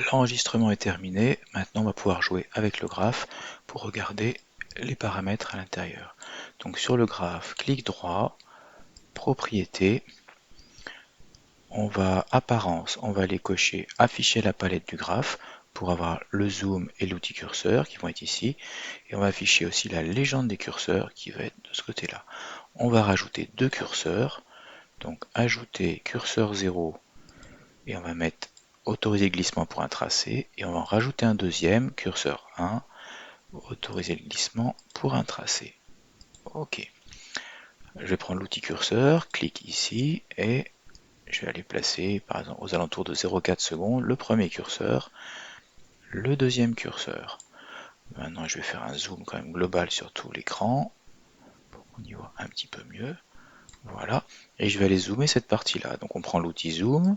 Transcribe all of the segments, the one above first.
L'enregistrement est terminé. Maintenant, on va pouvoir jouer avec le graphe pour regarder les paramètres à l'intérieur. Donc sur le graphe, clic droit, propriétés, on va apparence, on va aller cocher afficher la palette du graphe pour avoir le zoom et l'outil curseur qui vont être ici. Et on va afficher aussi la légende des curseurs qui va être de ce côté-là. On va rajouter deux curseurs. Donc ajouter curseur 0 et on va mettre autoriser glissement pour un tracé et on va en rajouter un deuxième, curseur 1, autoriser le glissement pour un tracé. Ok. Je vais prendre l'outil curseur, clique ici et je vais aller placer par exemple aux alentours de 0,4 secondes le premier curseur, le deuxième curseur. Maintenant je vais faire un zoom quand même global sur tout l'écran pour qu'on y voit un petit peu mieux. Voilà. Et je vais aller zoomer cette partie-là. Donc on prend l'outil zoom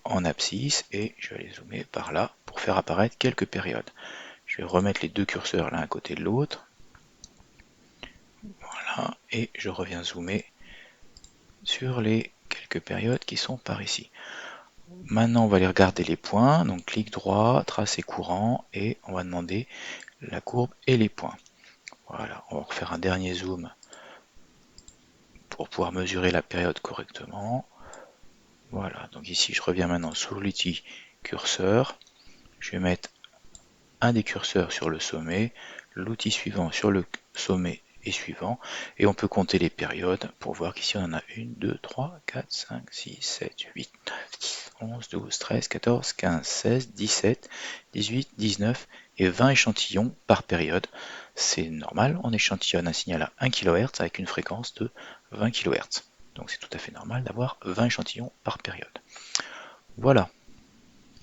en abscisse et je vais aller zoomer par là pour faire apparaître quelques périodes. Je vais remettre les deux curseurs l'un à côté de l'autre. Voilà. Et je reviens zoomer sur les quelques périodes qui sont par ici. Maintenant, on va aller regarder les points. Donc, clic droit, tracé courant, et on va demander la courbe et les points. Voilà, on va refaire un dernier zoom pour pouvoir mesurer la période correctement. Voilà, donc ici, je reviens maintenant sur l'outil curseur. Je vais mettre un des curseurs sur le sommet, l'outil suivant sur le sommet et suivant, et on peut compter les périodes pour voir qu'ici on en a 1, 2, 3, 4, 5, 6, 7, 8, 9, 10, 11, 12, 13, 14, 15, 16, 17, 18, 19 et 20 échantillons par période. C'est normal, on échantillonne un signal à 1 kHz avec une fréquence de 20 kHz. Donc c'est tout à fait normal d'avoir 20 échantillons par période. Voilà.